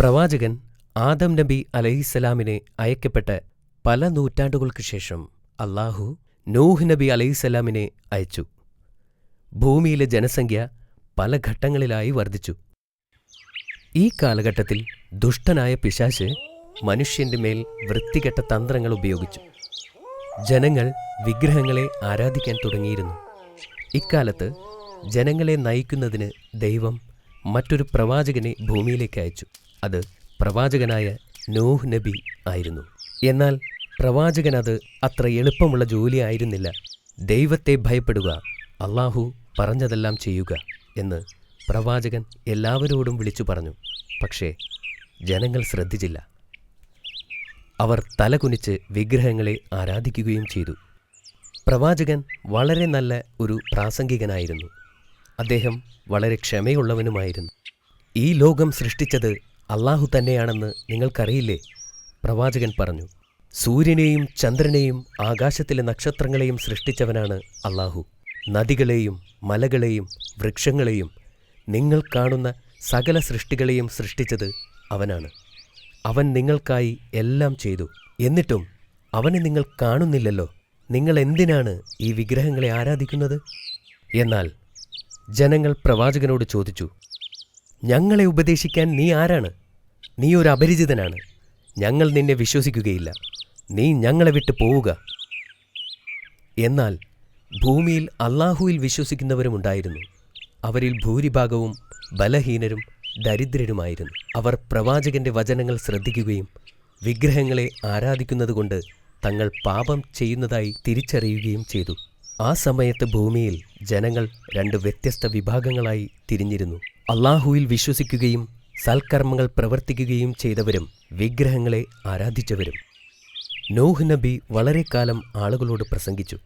പ്രവാചകൻ ആദം നബി അലൈഹിസ്സലാമിനെ അയക്കപ്പെട്ട പല നൂറ്റാണ്ടുകൾക്കു ശേഷം അല്ലാഹു നൂഹ് നബി അലൈഹിസ്സലാമിനെ അയച്ചു. ഭൂമിയിലെ ജനസംഖ്യ പല ഘട്ടങ്ങളിലായി വർദ്ധിച്ചു. ഈ കാലഘട്ടത്തിൽ ദുഷ്ടനായ പിശാച് മനുഷ്യന്റെ മേൽ വൃത്തികെട്ട തന്ത്രങ്ങൾ ഉപയോഗിച്ചു. ജനങ്ങൾ വിഗ്രഹങ്ങളെ ആരാധിക്കാൻ തുടങ്ങിയിരുന്നു. ഇക്കാലത്ത് ജനങ്ങളെ നയിക്കുന്നതിന് ദൈവം മറ്റൊരു പ്രവാചകനെ ഭൂമിയിലേക്ക് അയച്ചു. അത് പ്രവാചകനായ നൂഹ് നബി ആയിരുന്നു. എന്നാൽ പ്രവാചകൻ അത് അത്ര എളുപ്പമുള്ള ജോലിയായിരുന്നില്ല. ദൈവത്തെ ഭയപ്പെടുക, അല്ലാഹു പറഞ്ഞതെല്ലാം ചെയ്യുക എന്ന് പ്രവാചകൻ എല്ലാവരോടും വിളിച്ചു പറഞ്ഞു. പക്ഷേ ജനങ്ങൾ ശ്രദ്ധിച്ചില്ല. അവർ തലകുനിച്ച് വിഗ്രഹങ്ങളെ ആരാധിക്കുകയും ചെയ്തു. പ്രവാചകൻ വളരെ നല്ല ഒരു പ്രാസംഗികനായിരുന്നു. അദ്ദേഹം വളരെ ക്ഷമയുള്ളവനുമായിരുന്നു. ഈ ലോകം സൃഷ്ടിച്ചത് അല്ലാഹു തന്നെയാണെന്ന് നിങ്ങൾക്കറിയില്ലേ? പ്രവാചകൻ പറഞ്ഞു. സൂര്യനെയും ചന്ദ്രനെയും ആകാശത്തിലെ നക്ഷത്രങ്ങളെയും സൃഷ്ടിച്ചവനാണ് അല്ലാഹു. നദികളെയും മലകളെയും വൃക്ഷങ്ങളെയും നിങ്ങൾ കാണുന്ന സകല സൃഷ്ടികളെയും സൃഷ്ടിച്ചത് അവനാണ്. അവൻ നിങ്ങൾക്കായി എല്ലാം ചെയ്തു. എന്നിട്ടും അവനെ നിങ്ങൾ കാണുന്നില്ലല്ലോ. നിങ്ങൾ എന്തിനാണ് ഈ വിഗ്രഹങ്ങളെ ആരാധിക്കുന്നത്? എന്നാൽ ജനങ്ങൾ പ്രവാചകനോട് ചോദിച്ചു, ഞങ്ങളെ ഉപദേശിക്കാൻ നീ ആരാണ്? നീ ഒരു അപരിചിതനാണ്. ഞങ്ങൾ നിന്നെ വിശ്വസിക്കുകയില്ല. നീ ഞങ്ങളെ വിട്ടു പോവുക. എന്നാൽ ഭൂമിയിൽ അല്ലാഹുവിൽ വിശ്വസിക്കുന്നവരുമുണ്ടായിരുന്നു. അവരിൽ ഭൂരിഭാഗവും ബലഹീനരും ദരിദ്രരുമായിരുന്നു. അവർ പ്രവാചകന്റെ വചനങ്ങൾ ശ്രദ്ധിക്കുകയും വിഗ്രഹങ്ങളെ ആരാധിക്കുന്നതുകൊണ്ട് തങ്ങൾ പാപം ചെയ്യുന്നതായി തിരിച്ചറിയുകയും ചെയ്തു. ആ സമയത്ത് ഭൂമിയിൽ ജനങ്ങൾ രണ്ട് വ്യത്യസ്ത വിഭാഗങ്ങളായി തിരിഞ്ഞിരുന്നു. അല്ലാഹുവിൽ വിശ്വസിക്കുകയും സൽക്കർമ്മങ്ങൾ പ്രവർത്തിക്കുകയും ചെയ്തവരും വിഗ്രഹങ്ങളെ ആരാധിച്ചവരും. നൂഹ് നബി വളരെ കാലം ആളുകളോട് പ്രസംഗിച്ചു.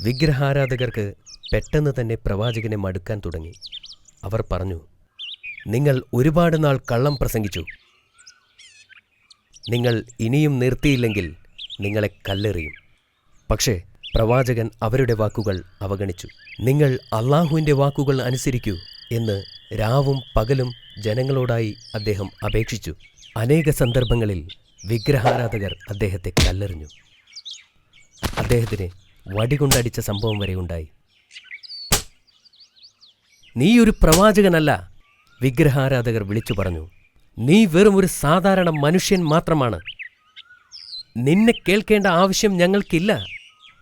വിഗ്രഹാരാധകർക്ക് പെട്ടെന്ന് തന്നെ പ്രവാചകനെ മടുക്കാൻ തുടങ്ങി. അവർ പറഞ്ഞു, നിങ്ങൾ ഒരുപാട് നാൾ കള്ളം പ്രസംഗിച്ചു. നിങ്ങൾ ഇനിയും നിർത്തിയില്ലെങ്കിൽ നിങ്ങളെ കല്ലെറിയും. പക്ഷേ പ്രവാചകൻ അവരുടെ വാക്കുകൾ അവഗണിച്ചു. നിങ്ങൾ അല്ലാഹുവിൻ്റെ വാക്കുകൾ അനുസരിക്കൂ എന്ന് രാവും പകലും ജനങ്ങളോടായി അദ്ദേഹം അപേക്ഷിച്ചു. അനേക സന്ദർഭങ്ങളിൽ വിഗ്രഹാരാധകർ അദ്ദേഹത്തെ കല്ലെറിഞ്ഞു. അദ്ദേഹത്തിന് വടികൊണ്ടടിച്ച സംഭവം വരെ ഉണ്ടായി. നീ ഒരു പ്രവാചകനല്ല, വിഗ്രഹാരാധകർ വിളിച്ചു പറഞ്ഞു. നീ വെറും ഒരു സാധാരണ മനുഷ്യൻ മാത്രമാണ്. നിന്നെ കേൾക്കേണ്ട ആവശ്യം ഞങ്ങൾക്കില്ല.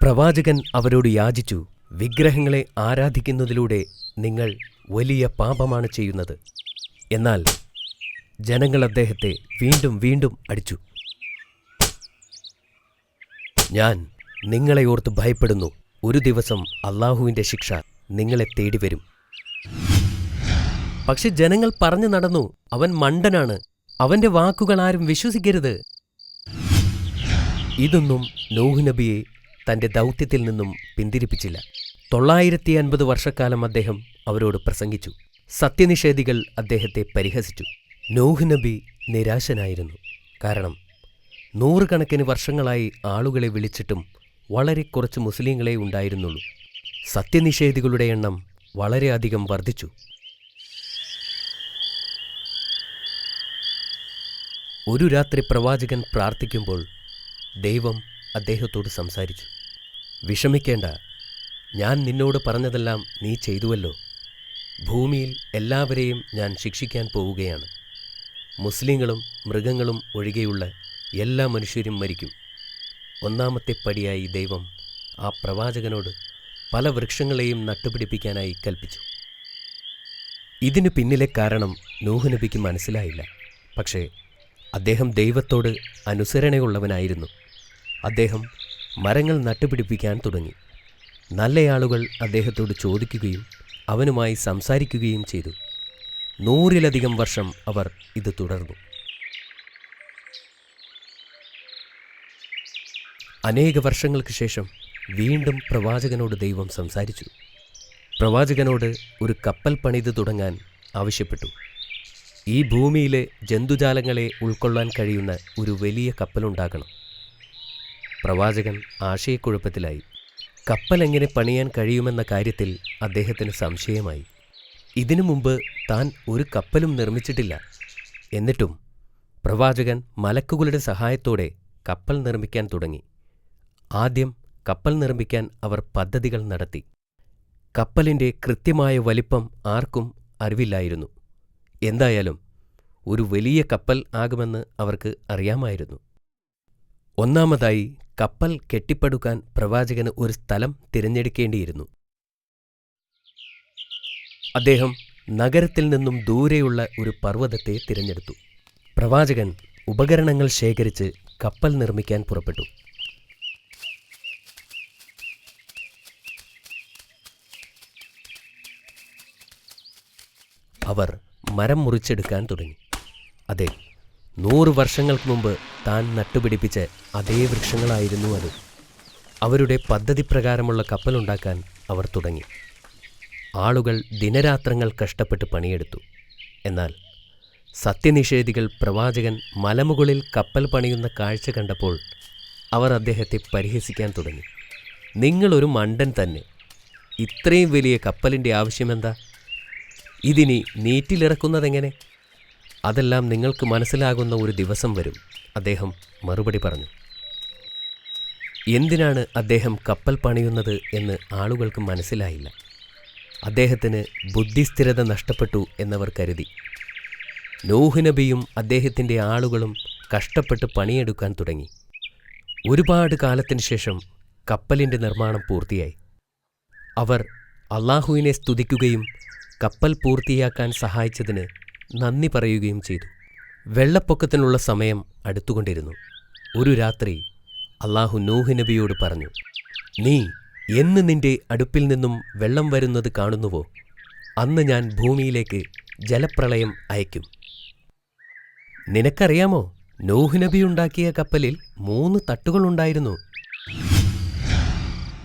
പ്രവാചകൻ അവരോട് യാചിച്ചു, വിഗ്രഹങ്ങളെ ആരാധിക്കുന്നതിലൂടെ നിങ്ങൾ വലിയ പാപമാണ് ചെയ്യുന്നത്. എന്നാൽ ജനങ്ങൾ അദ്ദേഹത്തെ വീണ്ടും വീണ്ടും അടിച്ചു. ഞാൻ നിങ്ങളെ ഓർത്ത് ഭയപ്പെടുന്നു. ഒരു ദിവസം അല്ലാഹുവിൻ്റെ ശിക്ഷ നിങ്ങളെ തേടി വരും. പക്ഷെ ജനങ്ങൾ പറഞ്ഞു നടന്നു, അവൻ മണ്ടനാണ്, അവന്റെ വാക്കുകൾ ആരും വിശ്വസിക്കരുത്. ഇതൊന്നും നൂഹ് നബിയെ തന്റെ ദൗത്യത്തിൽ നിന്നും പിന്തിരിപ്പിച്ചില്ല. 950 വർഷക്കാലം അദ്ദേഹം അവരോട് പ്രസംഗിച്ചു. സത്യനിഷേധികൾ അദ്ദേഹത്തെ പരിഹസിച്ചു. നൂഹ് നബി നിരാശനായിരുന്നു. കാരണം 100 കണക്കിന് വർഷങ്ങളായി ആളുകളെ വിളിച്ചിട്ടും വളരെ കുറച്ച് മുസ്ലിങ്ങളെ ഉണ്ടായിരുന്നുള്ളൂ. സത്യനിഷേധികളുടെ എണ്ണം വളരെയധികം വർദ്ധിച്ചു. ഒരു രാത്രി പ്രവാചകൻ പ്രാർത്ഥിക്കുമ്പോൾ ദൈവം അദ്ദേഹത്തോട് സംസാരിച്ചു. വിഷമിക്കേണ്ട, ഞാൻ നിന്നോട് പറഞ്ഞതെല്ലാം നീ ചെയ്തുവല്ലോ. ഭൂമിയിൽ എല്ലാവരെയും ഞാൻ ശിക്ഷിക്കാൻ പോവുകയാണ്. മുസ്ലിങ്ങളും മൃഗങ്ങളും ഒഴികെയുള്ള എല്ലാ മനുഷ്യരും മരിക്കും. ഒന്നാമത്തെ പടിയായി ദൈവം ആ പ്രവാചകനോട് പല വൃക്ഷങ്ങളെയും നട്ടുപിടിപ്പിക്കാനായി കൽപ്പിച്ചു. ഇതിനു പിന്നിലെ കാരണം നൂഹ് നബിക്ക് മനസ്സിലായില്ല. പക്ഷേ അദ്ദേഹം ദൈവത്തോട് അനുസരണയുള്ളവനായിരുന്നു. അദ്ദേഹം മരങ്ങൾ നട്ടുപിടിപ്പിക്കാൻ തുടങ്ങി. നല്ലയാളുകൾ അദ്ദേഹത്തോട് ചോദിക്കുകയും അവനുമായി സംസാരിക്കുകയും ചെയ്തു. 100-ലധികം വർഷം അവർ ഇത് തുടർന്നു. അനേക വർഷങ്ങൾക്ക് ശേഷം വീണ്ടും പ്രവാചകനോട് ദൈവം സംസാരിച്ചു. പ്രവാചകനോട് ഒരു കപ്പൽ പണിത് തുടങ്ങാൻ ആവശ്യപ്പെട്ടു. ഈ ഭൂമിയിലെ ജന്തുജാലങ്ങളെ ഉൾക്കൊള്ളാൻ കഴിയുന്ന ഒരു വലിയ കപ്പലുണ്ടാക്കണം. പ്രവാചകൻ ആശയക്കുഴപ്പത്തിലായി. കപ്പൽ എങ്ങനെ പണിയാൻ കഴിയുമെന്ന കാര്യത്തിൽ അദ്ദേഹത്തിന് സംശയമായി. ഇതിനു മുമ്പ് താൻ ഒരു കപ്പലും നിർമ്മിച്ചിട്ടില്ല. എന്നിട്ടും പ്രവാചകൻ മലക്കുകളുടെ സഹായത്തോടെ കപ്പൽ നിർമ്മിക്കാൻ തുടങ്ങി. ആദ്യം കപ്പൽ നിർമ്മിക്കാൻ അവർ പദ്ധതികൾ നടത്തി. കപ്പലിൻ്റെ കൃത്യമായ വലിപ്പം ആർക്കും അറിവില്ലായിരുന്നു. എന്തായാലും ഒരു വലിയ കപ്പൽ ആകുമെന്ന് അവർക്ക് അറിയാമായിരുന്നു. ഒന്നാമതായി കപ്പൽ കെട്ടിപ്പടുക്കാൻ പ്രവാചകന് ഒരു സ്ഥലം തിരഞ്ഞെടുക്കേണ്ടിയിരുന്നു. അദ്ദേഹം നഗരത്തിൽ നിന്നും ദൂരെയുള്ള ഒരു പർവ്വതത്തെ തിരഞ്ഞെടുത്തു. പ്രവാചകൻ ഉപകരണങ്ങൾ ശേഖരിച്ച് കപ്പൽ നിർമ്മിക്കാൻ പുറപ്പെട്ടു. അവർ മരം മുറിച്ചെടുക്കാൻ തുടങ്ങി. അതെ, 100 വർഷങ്ങൾക്ക് മുമ്പ് താൻ നട്ടുപിടിപ്പിച്ച അതേ വൃക്ഷങ്ങളായിരുന്നു അത്. അവരുടെ പദ്ധതി പ്രകാരമുള്ള കപ്പലുണ്ടാക്കാൻ അവർ തുടങ്ങി. ആളുകൾ ദിനരാത്രങ്ങൾ കഷ്ടപ്പെട്ട് പണിയെടുത്തു. എന്നാൽ സത്യനിഷേധികൾ പ്രവാചകൻ മലമുകളിൽ കപ്പൽ പണിയുന്ന കാഴ്ച കണ്ടപ്പോൾ അവർ അദ്ദേഹത്തെ പരിഹസിക്കാൻ തുടങ്ങി. നിങ്ങളൊരു മണ്ടൻ തന്നെ, ഇത്രയും വലിയ കപ്പലിൻ്റെ ആവശ്യമെന്താ? ഇതിനി നീറ്റിലിറക്കുന്നതെങ്ങനെ? അതെല്ലാം നിങ്ങൾക്ക് മനസ്സിലാകുന്ന ഒരു ദിവസം വരും, അദ്ദേഹം മറുപടി പറഞ്ഞു. എന്തിനാണ് അദ്ദേഹം കപ്പൽ പണിയുന്നത് എന്ന് ആളുകൾക്ക് മനസ്സിലായില്ല. അദ്ദേഹത്തിന് ബുദ്ധിസ്ഥിരത നഷ്ടപ്പെട്ടു എന്നവർ കരുതി. നൂഹ് നബിയും അദ്ദേഹത്തിൻ്റെ ആളുകളും കഷ്ടപ്പെട്ട് പണിയെടുക്കാൻ തുടങ്ങി. ഒരുപാട് കാലത്തിന് ശേഷം കപ്പലിൻ്റെ നിർമ്മാണം പൂർത്തിയായി. അവർ അള്ളാഹുവിനെ സ്തുതിക്കുകയും കപ്പൽ പൂർത്തിയാക്കാൻ സഹായിച്ചതിന് നന്ദി പറയുകയും ചെയ്തു. വെള്ളപ്പൊക്കത്തിനുള്ള സമയം അടുത്തുകൊണ്ടിരുന്നു. ഒരു രാത്രി അള്ളാഹു നൂഹ് നബിയോട് പറഞ്ഞു, നീ എന്ന് നിന്റെ അടുപ്പിൽ നിന്നും വെള്ളം വരുന്നത് കാണുന്നുവോ, അന്ന് ഞാൻ ഭൂമിയിലേക്ക് ജലപ്രളയം അയക്കും. നിനക്കറിയാമോ, നൂഹ് നബി ഉണ്ടാക്കിയ കപ്പലിൽ 3 തട്ടുകളുണ്ടായിരുന്നു.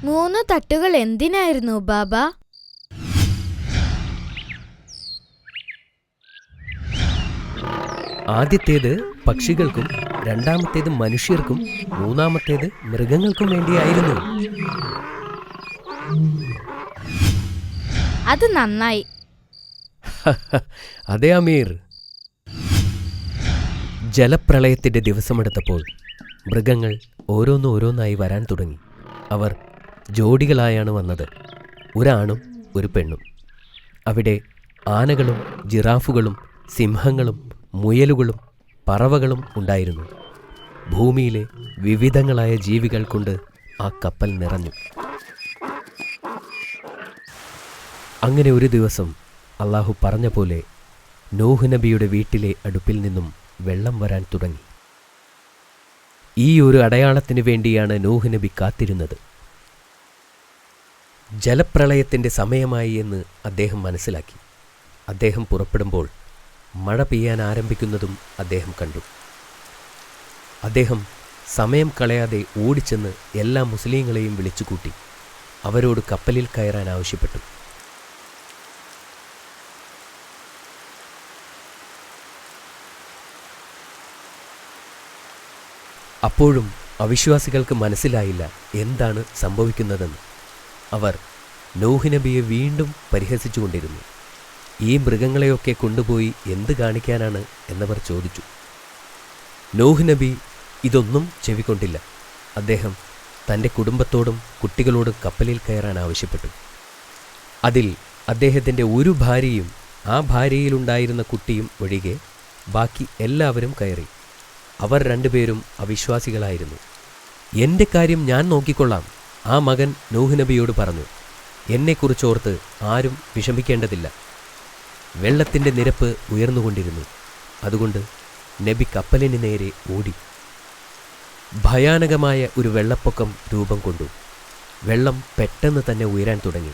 3 തട്ടുകൾ എന്തിനായിരുന്നു ബാബ? ആദ്യത്തേത് പക്ഷികൾക്കും, രണ്ടാമത്തേത് മനുഷ്യർക്കും, മൂന്നാമത്തേത് മൃഗങ്ങൾക്കും വേണ്ടിയായിരുന്നു. അത് നന്നായി. അതെ അമീർ. ജലപ്രളയത്തിൻ്റെ ദിവസമെടുത്തപ്പോൾ മൃഗങ്ങൾ ഓരോന്നോരോന്നായി വരാൻ തുടങ്ങി. അവർ ജോഡികളായാണ് വന്നത്, ഒരാണും ഒരു പെണ്ണും. അവിടെ ആനകളും ജിറാഫുകളും സിംഹങ്ങളും മുയലുകളും പറവകളും ഉണ്ടായിരുന്നു. ഭൂമിയിലെ വിവിധങ്ങളായ ജീവികൾ കൊണ്ട് ആ കപ്പൽ നിറഞ്ഞു. അങ്ങനെ ഒരു ദിവസം അള്ളാഹു പറഞ്ഞ പോലെ നൂഹ് നബിയുടെ വീട്ടിലെ അടുപ്പിൽ നിന്നും വെള്ളം വരാൻ തുടങ്ങി. ഈ ഒരു അടയാളത്തിന് വേണ്ടിയാണ് നൂഹ് നബി കാത്തിരുന്നത്. ജലപ്രളയത്തിൻ്റെ സമയമായി എന്ന് അദ്ദേഹം മനസ്സിലാക്കി. അദ്ദേഹം പുറപ്പെടുമ്പോൾ മഴ പെയ്യാൻ ആരംഭിക്കുന്നതും അദ്ദേഹം കണ്ടു. അദ്ദേഹം സമയം കളയാതെ ഓടിച്ചെന്ന് എല്ലാ മുസ്ലിങ്ങളെയും വിളിച്ചുകൂട്ടി അവരോട് കപ്പലിൽ കയറാൻ ആവശ്യപ്പെട്ടു. അപ്പോഴും അവിശ്വാസികൾക്ക് മനസ്സിലായില്ല എന്താണ് സംഭവിക്കുന്നതെന്ന്. അവർ നൂഹ് നബിയെ വീണ്ടും പരിഹസിച്ചുകൊണ്ടിരുന്നു. ഈ മൃഗങ്ങളെയൊക്കെ കൊണ്ടുപോയി എന്ത് കാണിക്കാനാണ് എന്നവർ ചോദിച്ചു. നൂഹ് നബി ഇതൊന്നും ചെവിക്കൊണ്ടില്ല. അദ്ദേഹം തൻ്റെ കുടുംബത്തോടും കുട്ടികളോടും കപ്പലിൽ കയറാൻ ആവശ്യപ്പെട്ടു. അതിൽ അദ്ദേഹത്തിൻ്റെ ഒരു ഭാര്യയും ആ ഭാര്യയിലുണ്ടായിരുന്ന കുട്ടിയും ഒഴികെ ബാക്കി എല്ലാവരും കയറി. അവർ 2 പേരും അവിശ്വാസികളായിരുന്നു. എൻ്റെ കാര്യം ഞാൻ നോക്കിക്കൊള്ളാം, ആ മകൻ നൂഹ് നബിയോട് പറഞ്ഞു. എന്നെക്കുറിച്ചോർത്ത് ആരും വിഷമിക്കേണ്ടതില്ല. വെള്ളത്തിൻ്റെ നിരപ്പ് ഉയർന്നുകൊണ്ടിരുന്നു. അതുകൊണ്ട് നബി കപ്പലിന് നേരെ ഓടി. ഭയാനകമായ ഒരു വെള്ളപ്പൊക്കം രൂപം കൊണ്ടു. വെള്ളം പെട്ടെന്ന് തന്നെ ഉയരാൻ തുടങ്ങി.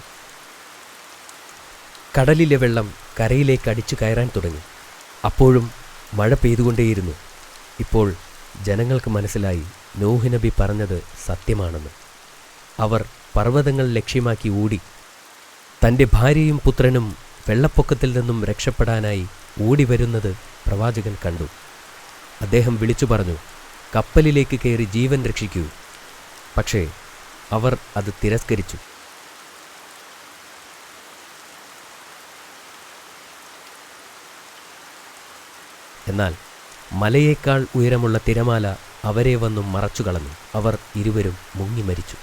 കടലിലെ വെള്ളം കരയിലേക്ക് അടിച്ചു കയറാൻ തുടങ്ങി. അപ്പോഴും മഴ പെയ്തുകൊണ്ടേയിരുന്നു. ഇപ്പോൾ ജനങ്ങൾക്ക് മനസ്സിലായി നൂഹ് നബി പറഞ്ഞത് സത്യമാണെന്ന്. അവർ പർവ്വതങ്ങൾ ലക്ഷ്യമാക്കി ഓടി. തൻ്റെ ഭാര്യയും പുത്രനും വെള്ളപ്പൊക്കത്തിൽ നിന്നും രക്ഷപ്പെടാനായി ഓടിവരുന്നത് പ്രവാചകൻ കണ്ടു. അദ്ദേഹം വിളിച്ചു പറഞ്ഞു, കപ്പലിലേക്ക് കയറി ജീവൻ രക്ഷിക്കൂ. പക്ഷേ അവർ അത് തിരസ്കരിച്ചു. എന്നാൽ മലയേക്കാൾ ഉയരമുള്ള തിരമാല അവരെ വന്നു മറച്ചുകളഞ്ഞു. അവർ ഇരുവരും മുങ്ങി മരിച്ചു.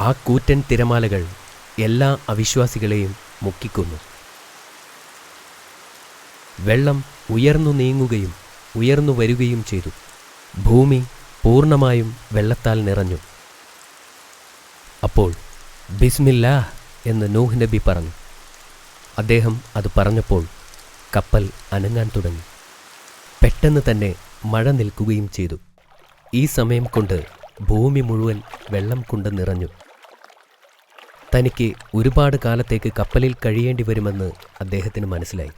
ആ കൂറ്റൻ തിരമാലകൾ എല്ലാ അവിശ്വാസികളെയും മുക്കിക്കൊന്നു. വെള്ളം ഉയർന്നു നീങ്ങുകയും ഉയർന്നു വരികയും ചെയ്തു. ഭൂമി പൂർണ്ണമായും വെള്ളത്താൽ നിറഞ്ഞു. അപ്പോൾ ബിസ്മില്ലാഹ് എന്ന് നൂഹ് നബി പറഞ്ഞു. അദ്ദേഹം അത് പറഞ്ഞപ്പോൾ കപ്പൽ അനങ്ങാൻ തുടങ്ങി. പെട്ടെന്ന് തന്നെ മഴ നിൽക്കുകയും ചെയ്തു. ഈ സമയം കൊണ്ട് ഭൂമി മുഴുവൻ വെള്ളം കൊണ്ട് നിറഞ്ഞു. തനിക്ക് ഒരുപാട് കാലത്തേക്ക് കപ്പലിൽ കഴിയേണ്ടി വരുമെന്ന് അദ്ദേഹത്തിന് മനസ്സിലായി.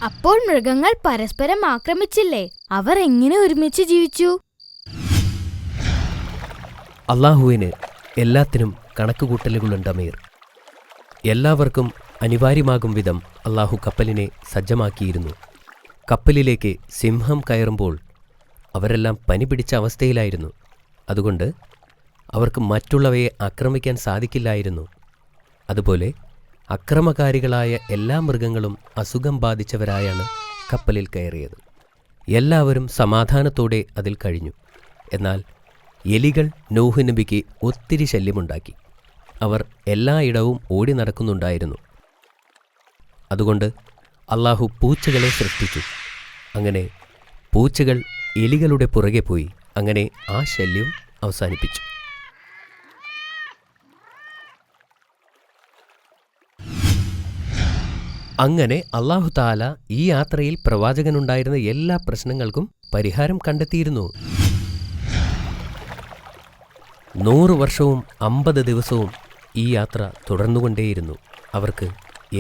അപ്പോൾ മൃഗങ്ങൾ പരസ്പരം ആക്രമിച്ചില്ലേ? അവർ എങ്ങനെ ഒരുമിച്ച് ജീവിച്ചു? അള്ളാഹുവിന് എല്ലാത്തിനും കണക്കുകൂട്ടലുകളുണ്ട് അമീർ. എല്ലാവർക്കും അനിവാര്യമാകും വിധം അള്ളാഹു കപ്പലിനെ സജ്ജമാക്കിയിരുന്നു. കപ്പലിലേക്ക് സിംഹം കയറുമ്പോൾ അവരെല്ലാം പനി പിടിച്ച അവസ്ഥയിലായിരുന്നു. അതുകൊണ്ട് അവർക്ക് മറ്റുള്ളവയെ ആക്രമിക്കാൻ സാധിക്കില്ലായിരുന്നു. അതുപോലെ അക്രമകാരികളായ എല്ലാ മൃഗങ്ങളും അസുഖം ബാധിച്ചവരായാണ് കപ്പലിൽ കയറിയത്. എല്ലാവരും സമാധാനത്തോടെ അതിൽ കഴിഞ്ഞു. എന്നാൽ എലികൾ നൂഹ് നബിക്ക് ഒത്തിരി ശല്യമുണ്ടാക്കി. അവർ എല്ലായിടവും ഓടി നടക്കുന്നുണ്ടായിരുന്നു. അതുകൊണ്ട് അള്ളാഹു പൂച്ചകളെ സൃഷ്ടിച്ചു. അങ്ങനെ പൂച്ചകൾ എലികളുടെ പുറകെ പോയി. അങ്ങനെ ആ ശല്യം അവസാനിപ്പിച്ചു. അങ്ങനെ അള്ളാഹു താല ഈ യാത്രയിൽ പ്രവാചകനുണ്ടായിരുന്ന എല്ലാ പ്രശ്നങ്ങൾക്കും പരിഹാരം കണ്ടെത്തിയിരുന്നു. 100 വർഷവും 50 ദിവസവും ഈ യാത്ര തുടർന്നുകൊണ്ടേയിരുന്നു. അവർക്ക്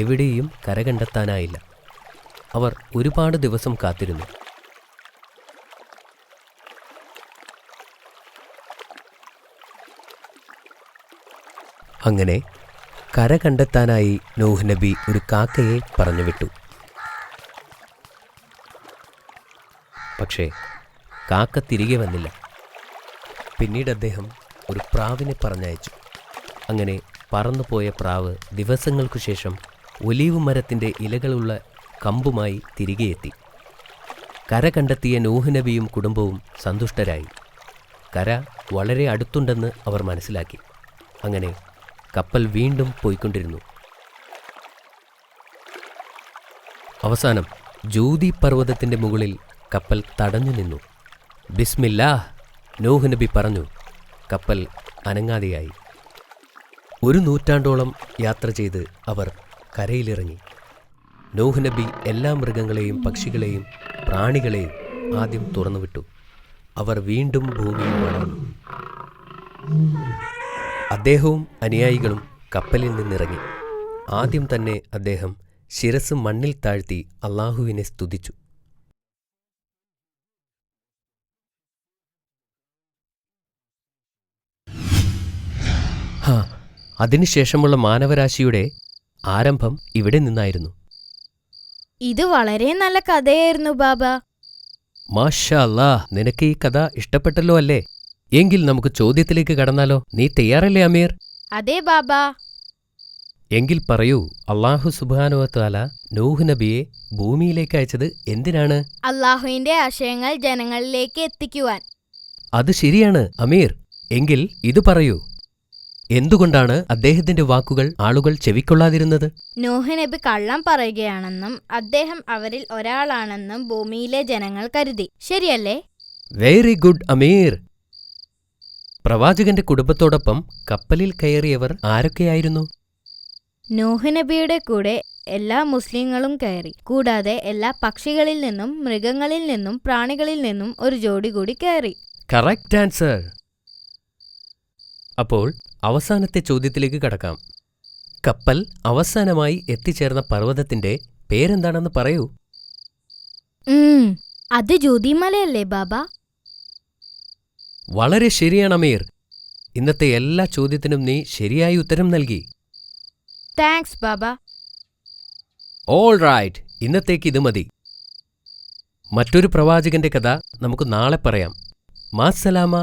എവിടെയും കരകണ്ടെത്താനായില്ല. അവർ ഒരുപാട് ദിവസം കാത്തിരുന്നു. അങ്ങനെ കര കണ്ടെത്താനായി നൂഹ് നബി ഒരു കാക്കയെ പറഞ്ഞുവിട്ടു. പക്ഷേ കാക്ക തിരികെ വന്നില്ല. പിന്നീട് അദ്ദേഹം ഒരു പ്രാവിനെ പറഞ്ഞയച്ചു. അങ്ങനെ പറന്നുപോയ പ്രാവ് ദിവസങ്ങൾക്കു ശേഷം ഒലീവ് മരത്തിൻ്റെ ഇലകളുള്ള കമ്പുമായി തിരികെ എത്തി. കര കണ്ടെത്തിയ നൂഹ് നബിയും കുടുംബവും സന്തുഷ്ടരായി. കര വളരെ അടുത്തുണ്ടെന്ന് അവർ മനസ്സിലാക്കി. അങ്ങനെ കപ്പൽ വീണ്ടും പോയിക്കൊണ്ടിരുന്നു. അവസാനം ജൂതി പർവ്വതത്തിൻ്റെ മുകളിൽ കപ്പൽ തടഞ്ഞു നിന്നു. ബിസ്മില്ലാഹ് നൂഹ് നബി പറഞ്ഞു. കപ്പൽ അനങ്ങാതെയായി. 1 നൂറ്റാണ്ടോളം യാത്ര ചെയ്ത് അവർ കരയിലിറങ്ങി. നൂഹ് നബി എല്ലാ മൃഗങ്ങളെയും പക്ഷികളെയും പ്രാണികളെയും ആദ്യം തുറന്നുവിട്ടു. അവർ വീണ്ടും ഭൂമിയിൽ വളർന്നു. അദ്ദേഹവും അനുയായികളും കപ്പലിൽ നിന്നിറങ്ങി. ആദ്യം തന്നെ അദ്ദേഹം ശിരസ് മണ്ണിൽ താഴ്ത്തി അള്ളാഹുവിനെ സ്തുതിച്ചു. അതിനുശേഷമുള്ള മാനവരാശിയുടെ ആരംഭം ഇവിടെ നിന്നായിരുന്നു. ഇത് വളരെ നല്ല കഥയായിരുന്നു ബാബ. മാഷാ അല്ലാഹ്, നിനക്ക് ഈ കഥ ഇഷ്ടപ്പെട്ടല്ലോ അല്ലേ? എങ്കിൽ നമുക്ക് ചോദ്യത്തിലേക്ക് കടന്നാലോ? നീ തയ്യാറല്ലേ അമീർ? അതെ ബാബ. എങ്കിൽ പറയൂ, അള്ളാഹു സുബ്ഹാനഹു വ തആല നൂഹ് നബിയെ ഭൂമിയിലേക്ക് അയച്ചത് എന്തിനാണ്? അള്ളാഹുവിന്റെ ആശയങ്ങൾ ജനങ്ങളിലേക്ക് എത്തിക്കുവാൻ. അത് ശരിയാണ് അമീർ. എങ്കിൽ ഇത് പറയൂ, എന്തുകൊണ്ടാണ് അദ്ദേഹത്തിന്റെ വാക്കുകൾ ആളുകൾ ചെവിക്കൊള്ളാതിരുന്നത്? നൂഹ് നബി കള്ളം പറയുകയാണെന്നും അദ്ദേഹം അവരിൽ ഒരാളാണെന്നും ഭൂമിയിലെ ജനങ്ങൾ കരുതി. ശരിയല്ലേ? വെരി ഗുഡ് അമീർ. പ്രവാചകന്റെ കുടുംബത്തോടൊപ്പം കപ്പലിൽ കയറിയവർ ആരൊക്കെയായിരുന്നു? നൂഹ് നബിയുടെ കൂടെ എല്ലാ മുസ്ലിങ്ങളും കയറി. കൂടാതെ എല്ലാ പക്ഷികളിൽ നിന്നും മൃഗങ്ങളിൽ നിന്നും പ്രാണികളിൽ നിന്നും ഒരു ജോഡി കൂടി കയറി. Correct answer. അപ്പോൾ അവസാനത്തെ ചോദ്യത്തിലേക്ക് കടക്കാം. കപ്പൽ അവസാനമായി എത്തിച്ചേർന്ന പർവ്വതത്തിന്റെ പേരെന്താണെന്ന് പറയൂ. അത് ജ്യോതിമലയല്ലേ ബാബ? വളരെ ശരിയാണ് അമീർ. ഇന്നത്തെ എല്ലാ ചോദ്യത്തിനും നീ ശരിയായി ഉത്തരം നൽകി. താങ്ക്സ് ബാബ. ഓൾ റൈറ്റ്, ഇന്നത്തേക്ക് ഇത് മതി. മറ്റൊരു പ്രവാചകന്റെ കഥ നമുക്ക് നാളെ പറയാം. മാസ്സലാമ.